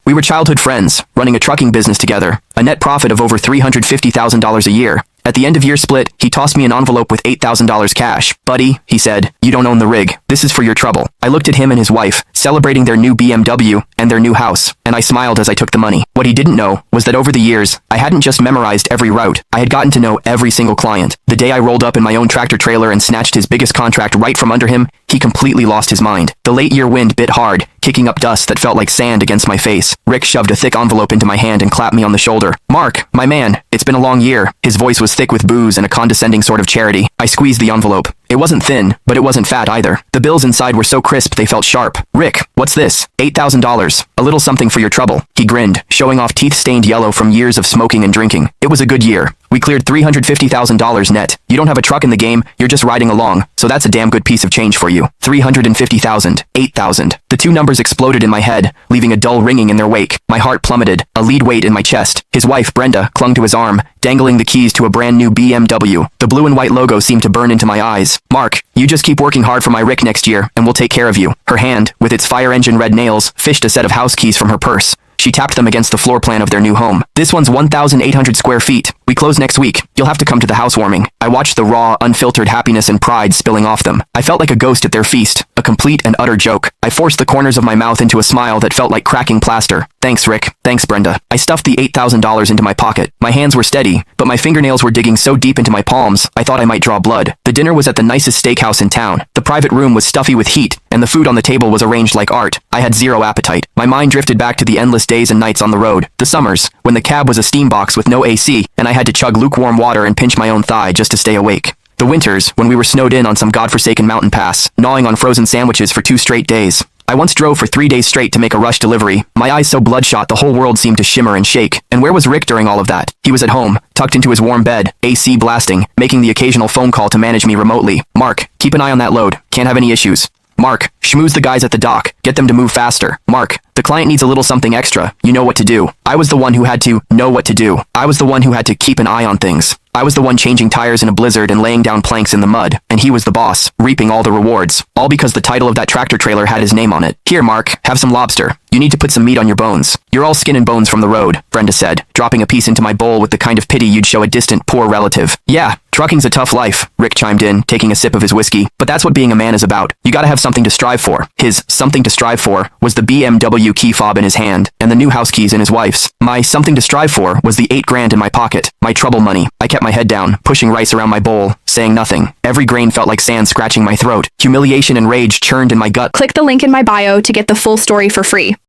We were childhood friends, running a trucking business together, a net profit of over $350,000 a year. At the end of year split, he tossed me an envelope with $8,000 cash. Buddy, he said, you don't own the rig. This is for your trouble. I looked at him and his wife, celebrating their new BMW and their new house, and I smiled as I took the money. What he didn't know was that over the years, I hadn't just memorized every route. I had gotten to know every single client. The day I rolled up in my own tractor trailer and snatched his biggest contract right from under him, he completely lost his mind. The late year wind bit hard, kicking up dust that felt like sand against my face. Rick shoved a thick envelope into my hand and clapped me on the shoulder. Mark, my man, it's been a long year. His voice was thick with booze and a condescending sort of charity. I squeezed the envelope. It wasn't thin, but it wasn't fat either. The bills inside were so crisp they felt sharp. Rick, what's this? $8,000. A little something for your trouble. He grinned, showing off teeth stained yellow from years of smoking and drinking. It was a good year. We cleared $350,000 net. You don't have a truck in the game, you're just riding along, so that's a damn good piece of change for you. 350,000, 8,000. The two numbers exploded in my head, leaving a dull ringing in their wake. My heart plummeted, a lead weight in my chest. His wife, Brenda, clung to his arm, dangling the keys to a brand new BMW. The blue and white logo seemed to burn into my eyes. Mark, you just keep working hard for my Rick next year, and we'll take care of you. Her hand, with its fire engine red nails, fished a set of house keys from her purse. She tapped them against the floor plan of their new home. This one's 1,800 square feet. We close next week. You'll have to come to the housewarming. I watched the raw, unfiltered happiness and pride spilling off them. I felt like a ghost at their feast, a complete and utter joke. I forced the corners of my mouth into a smile that felt like cracking plaster. Thanks, Rick. Thanks, Brenda. I stuffed the $8,000 into my pocket. My hands were steady, but my fingernails were digging so deep into my palms, I thought I might draw blood. The dinner was at the nicest steakhouse in town. The private room was stuffy with heat, and the food on the table was arranged like art. I had zero appetite. My mind drifted back to the endless days and nights on the road. The summers, when the cab was a steam box with no AC, and I had to chug lukewarm water and pinch my own thigh just to stay awake. The winters, when we were snowed in on some godforsaken mountain pass, gnawing on frozen sandwiches for 2 straight days. I once drove for 3 days straight to make a rush delivery, my eyes so bloodshot the whole world seemed to shimmer and shake. And where was Rick during all of that? He was at home, tucked into his warm bed, AC blasting, making the occasional phone call to manage me remotely. Mark, keep an eye on that load. Can't have any issues. Mark, schmooze the guys at the dock. Get them to move faster. Mark, the client needs a little something extra. You know what to do. I was the one who had to know what to do. I was the one who had to keep an eye on things. I was the one changing tires in a blizzard and laying down planks in the mud, and he was the boss, reaping all the rewards. All because the title of that tractor trailer had his name on it. Here, Mark, have some lobster. You need to put some meat on your bones. You're all skin and bones from the road, Brenda said, dropping a piece into my bowl with the kind of pity you'd show a distant, poor relative. Yeah, trucking's a tough life, Rick chimed in, taking a sip of his whiskey. But that's what being a man is about. You gotta have something to strive for. His something to strive for was the BMW key fob in his hand, and the new house keys in his wife's. My something to strive for was the $8,000 in my pocket, my trouble money. I kept my head down, pushing rice around my bowl, saying nothing. Every grain felt like sand scratching my throat. Humiliation and rage churned in my gut. Click the link in my bio to get the full story for free.